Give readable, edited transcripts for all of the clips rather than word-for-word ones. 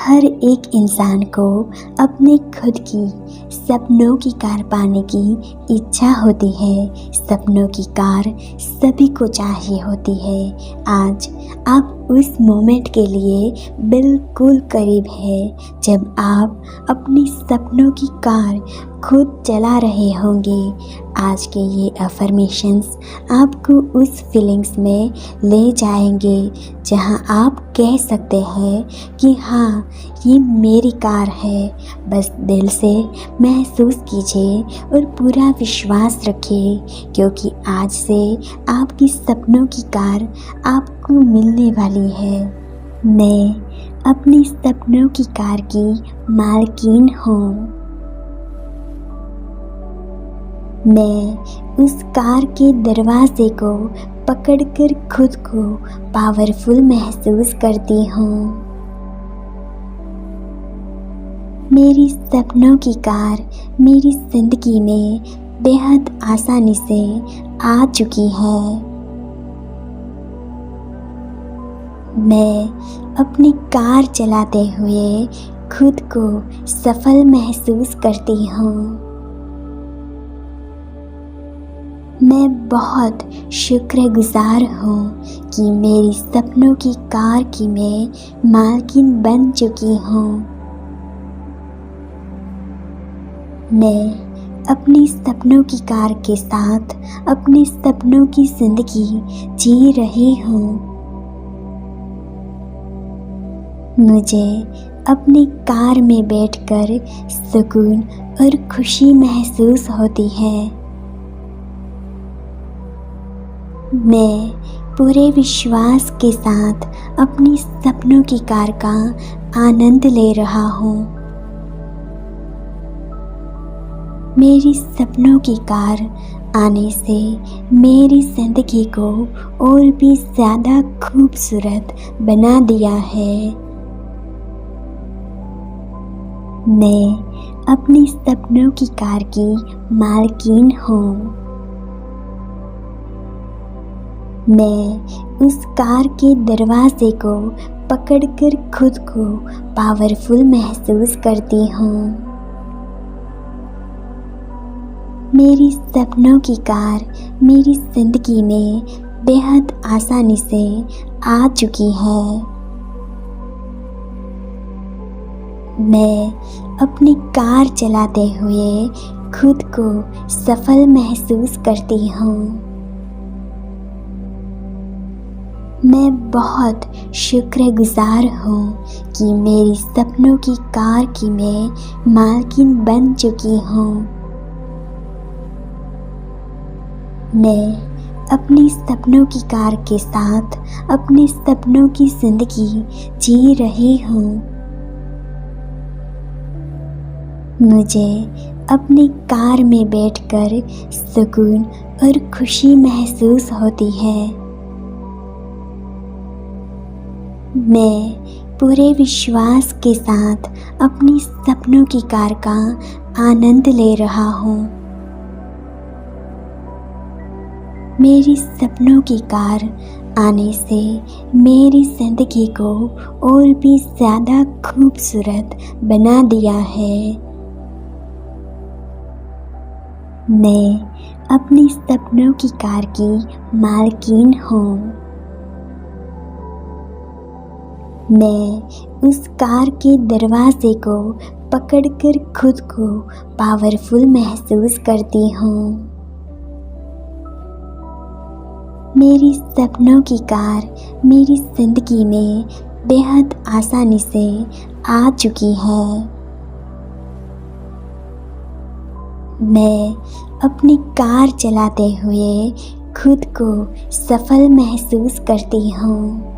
हर एक इंसान को अपने खुद की सपनों की कार पाने की इच्छा होती है। सपनों की कार सभी को चाहिए होती है। आज आप उस मोमेंट के लिए बिल्कुल करीब है जब आप अपनी सपनों की कार खुद चला रहे होंगे। आज के ये अफर्मेशंस आपको उस फीलिंग्स में ले जाएंगे जहां आप कह सकते हैं कि हाँ, ये मेरी कार है। बस दिल से महसूस कीजिए और पूरा विश्वास रखिए, क्योंकि आज से आपकी सपनों की कार आपको मिलने वाली है। मैं अपनी सपनों की कार की मालकिन हूँ। मैं उस कार के दरवाजे को पकड़कर खुद को पावरफुल महसूस करती हूँ। मेरी सपनों की कार मेरी जिंदगी में बेहद आसानी से आ चुकी है। मैं अपनी कार चलाते हुए खुद को सफल महसूस करती हूँ। मैं बहुत शुक्रगुजार हूँ कि मेरी सपनों की कार की मैं मालकिन बन चुकी हूँ। मैं अपनी सपनों की कार के साथ अपने सपनों की जिंदगी जी रही हूँ। मुझे अपनी कार में बैठकर सुकून और खुशी महसूस होती है। मैं पूरे विश्वास के साथ अपनी सपनों की कार का आनंद ले रहा हूँ। मेरी सपनों की कार आने से मेरी जिंदगी को और भी ज़्यादा खूबसूरत बना दिया है। मैं अपनी सपनों की कार की मालकिन हूँ। मैं उस कार के दरवाजे को पकड़कर खुद को पावरफुल महसूस करती हूँ। मेरी सपनों की कार मेरी जिंदगी में बेहद आसानी से आ चुकी है। मैं अपनी कार चलाते हुए खुद को सफल महसूस करती हूँ। मैं बहुत शुक्रगुजार हूँ कि मेरी सपनों की कार की मैं मालकिन बन चुकी हूँ। मैं अपनी सपनों की कार के साथ अपने सपनों की जिंदगी जी रही हूँ। मुझे अपनी कार में बैठकर सुकून और खुशी महसूस होती है। मैं पूरे विश्वास के साथ अपनी सपनों की कार का आनंद ले रहा हूँ। मेरी सपनों की कार आने से मेरी जिंदगी को और भी ज़्यादा खूबसूरत बना दिया है। मैं अपनी सपनों की कार की मालकिन हूँ। मैं उस कार के दरवाजे को पकड़कर खुद को पावरफुल महसूस करती हूँ। मेरी सपनों की कार मेरी जिंदगी में बेहद आसानी से आ चुकी है। मैं अपनी कार चलाते हुए खुद को सफल महसूस करती हूँ।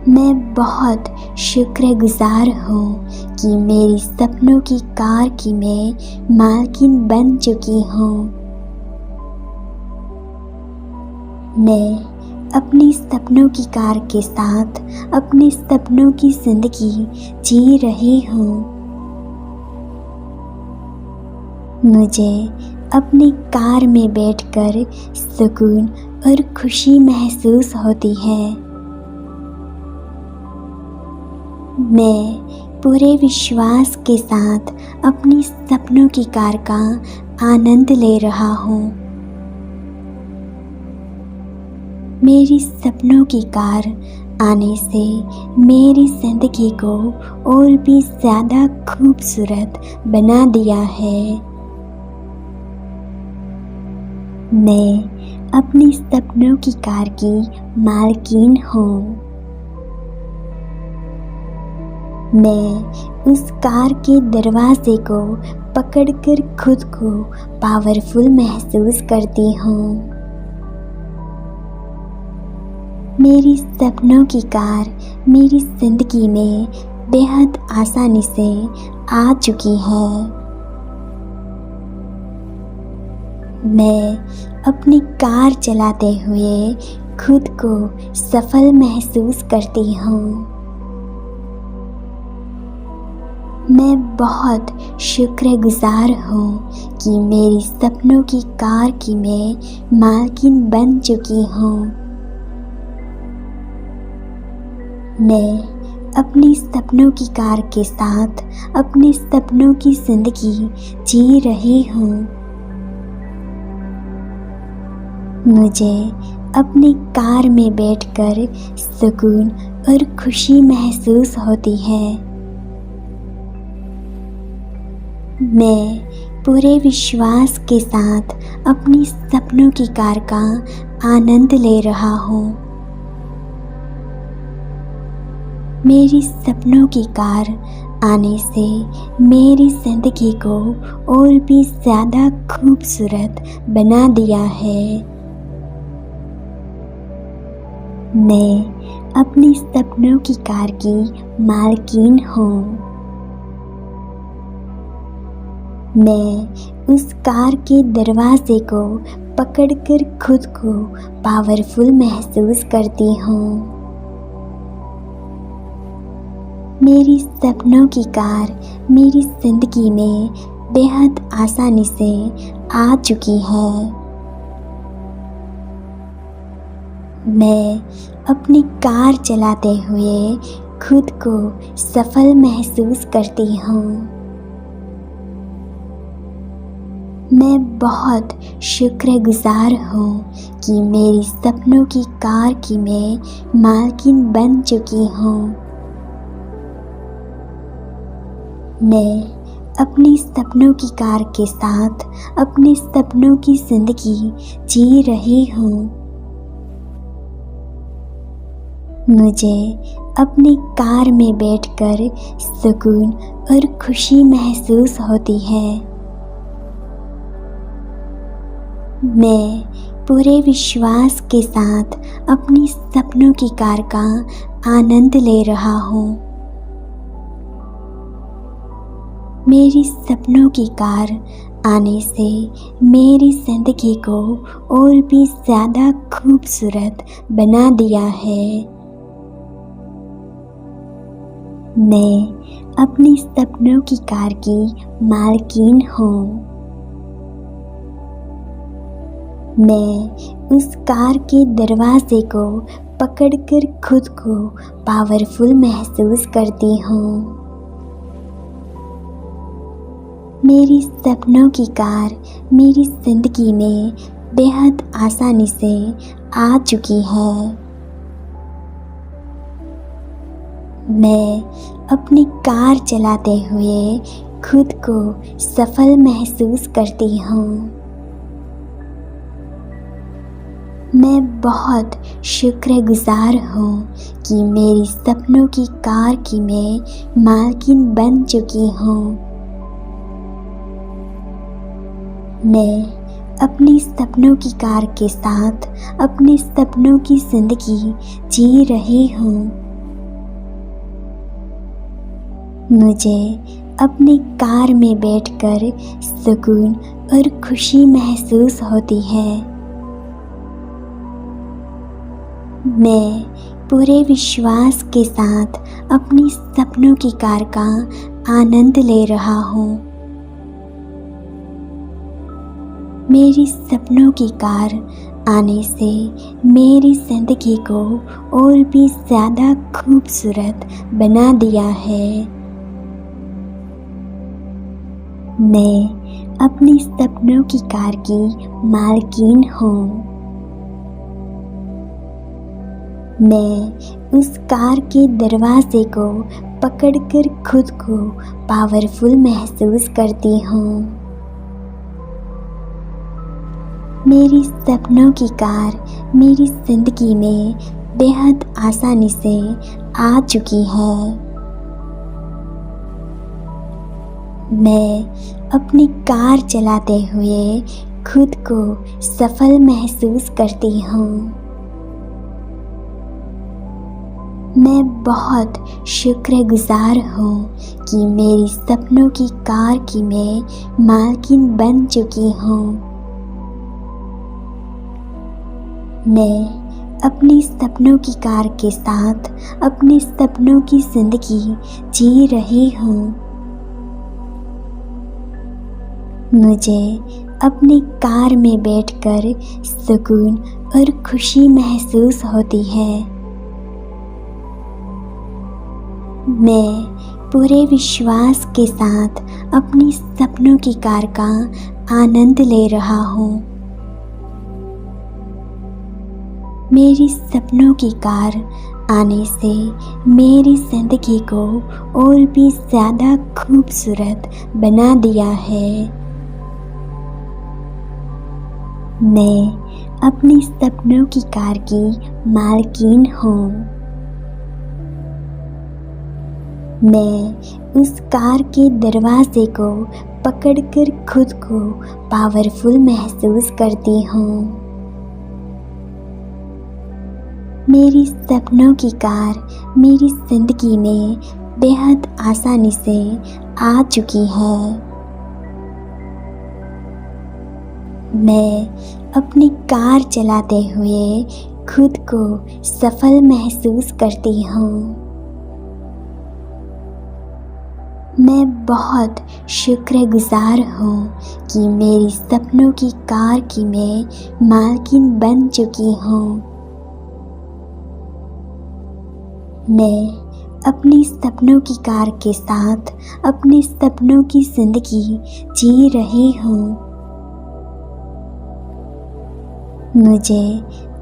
मैं बहुत शुक्रगुजार हूँ कि मेरी सपनों की कार की मैं मालकिन बन चुकी हूँ। मैं अपनी सपनों की कार के साथ अपने सपनों की जिंदगी जी रही हूँ। मुझे अपनी कार में बैठकर सुकून और खुशी महसूस होती है। मैं पूरे विश्वास के साथ अपनी सपनों की कार का आनंद ले रहा हूँ। मेरी सपनों की कार आने से मेरी ज़िंदगी को और भी ज़्यादा खूबसूरत बना दिया है। मैं अपनी सपनों की कार की मालकिन हूँ। मैं उस कार के दरवाजे को पकड़कर खुद को पावरफुल महसूस करती हूँ। मेरी सपनों की कार मेरी ज़िंदगी में बेहद आसानी से आ चुकी है। मैं अपनी कार चलाते हुए खुद को सफल महसूस करती हूँ। मैं बहुत शुक्रगुजार हूँ कि मेरी सपनों की कार की मैं मालकिन बन चुकी हूँ। मैं अपनी सपनों की कार के साथ अपने सपनों की ज़िंदगी जी रही हूँ। मुझे अपनी कार में बैठकर सुकून और खुशी महसूस होती है। मैं पूरे विश्वास के साथ अपनी सपनों की कार का आनंद ले रहा हूँ। मेरी सपनों की कार आने से मेरी ज़िंदगी को और भी ज़्यादा खूबसूरत बना दिया है। मैं अपनी सपनों की कार की मालकिन हूँ। मैं उस कार के दरवाजे को पकड़कर खुद को पावरफुल महसूस करती हूँ। मेरी सपनों की कार मेरी ज़िंदगी में बेहद आसानी से आ चुकी है। मैं अपनी कार चलाते हुए खुद को सफल महसूस करती हूँ। मैं बहुत शुक्रगुजार हूँ कि मेरी सपनों की कार की मैं मालकिन बन चुकी हूँ। मैं अपनी सपनों की कार के साथ अपने सपनों की ज़िंदगी जी रही हूँ। मुझे अपनी कार में बैठकर सुकून और खुशी महसूस होती है। मैं पूरे विश्वास के साथ अपनी सपनों की कार का आनंद ले रहा हूँ। मेरी सपनों की कार आने से मेरी ज़िंदगी को और भी ज़्यादा खूबसूरत बना दिया है। मैं अपनी सपनों की कार की मालकिन हूँ। मैं उस कार के दरवाजे को पकड़कर खुद को पावरफुल महसूस करती हूँ। मेरी सपनों की कार मेरी ज़िंदगी में बेहद आसानी से आ चुकी है। मैं अपनी कार चलाते हुए खुद को सफल महसूस करती हूँ। मैं बहुत शुक्रगुजार हूँ कि मेरी सपनों की कार की मैं मालकिन बन चुकी हूँ। मैं अपनी सपनों की कार के साथ अपने सपनों की ज़िंदगी जी रही हूँ। मुझे अपनी कार में बैठकर सुकून और खुशी महसूस होती है। मैं पूरे विश्वास के साथ अपनी सपनों की कार का आनंद ले रहा हूँ। मेरी सपनों की कार आने से मेरी ज़िंदगी को और भी ज़्यादा खूबसूरत बना दिया है। मैं अपनी सपनों की कार की मालकिन हूँ। मैं उस कार के दरवाजे को पकड़कर खुद को पावरफुल महसूस करती हूँ। मेरी सपनों की कार मेरी ज़िंदगी में बेहद आसानी से आ चुकी है। मैं अपनी कार चलाते हुए खुद को सफल महसूस करती हूँ। मैं बहुत शुक्रगुजार हूँ कि मेरी सपनों की कार की मैं मालकिन बन चुकी हूँ। मैं अपनी सपनों की कार के साथ अपने सपनों की ज़िंदगी जी रही हूँ। मुझे अपनी कार में बैठकर सुकून और खुशी महसूस होती है। मैं पूरे विश्वास के साथ अपनी सपनों की कार का आनंद ले रहा हूँ। मेरी सपनों की कार आने से मेरी ज़िंदगी को और भी ज़्यादा खूबसूरत बना दिया है। मैं अपनी सपनों की कार की मालकिन हूँ। मैं उस कार के दरवाजे को पकड़कर खुद को पावरफुल महसूस करती हूँ। मेरी सपनों की कार मेरी ज़िंदगी में बेहद आसानी से आ चुकी है। मैं अपनी कार चलाते हुए खुद को सफल महसूस करती हूँ। मैं बहुत शुक्रगुजार हूँ कि मेरी सपनों की कार की मैं मालकिन बन चुकी हूँ। मैं अपनी सपनों की कार के साथ अपने सपनों की ज़िंदगी जी रही हूँ। मुझे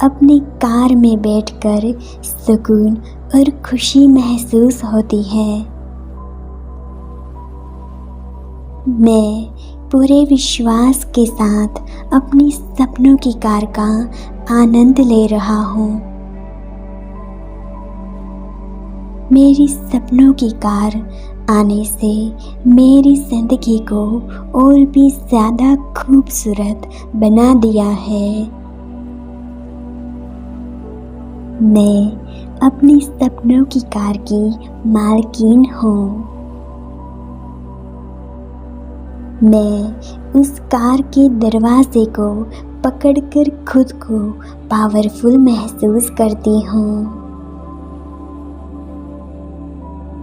अपनी कार में बैठकर सुकून और खुशी महसूस होती है। मैं पूरे विश्वास के साथ अपनी सपनों की कार का आनंद ले रहा हूँ। मेरी सपनों की कार आने से मेरी ज़िंदगी को और भी ज़्यादा खूबसूरत बना दिया है। मैं अपनी सपनों की कार की मालकिन हूँ। मैं उस कार के दरवाजे को पकड़कर खुद को पावरफुल महसूस करती हूँ।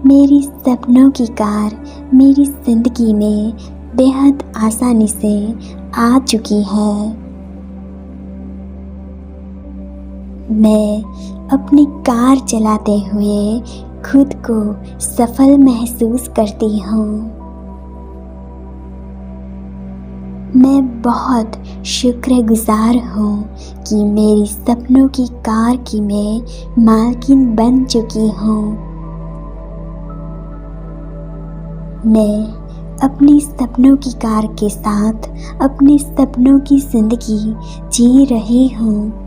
मेरी सपनों की कार मेरी ज़िंदगी में बेहद आसानी से आ चुकी है। मैं अपनी कार चलाते हुए खुद को सफल महसूस करती हूँ। मैं बहुत शुक्रगुजार हूँ कि मेरी सपनों की कार की मैं मालकिन बन चुकी हूँ। मैं अपनी सपनों की कार के साथ अपने सपनों की ज़िंदगी जी रही हूँ।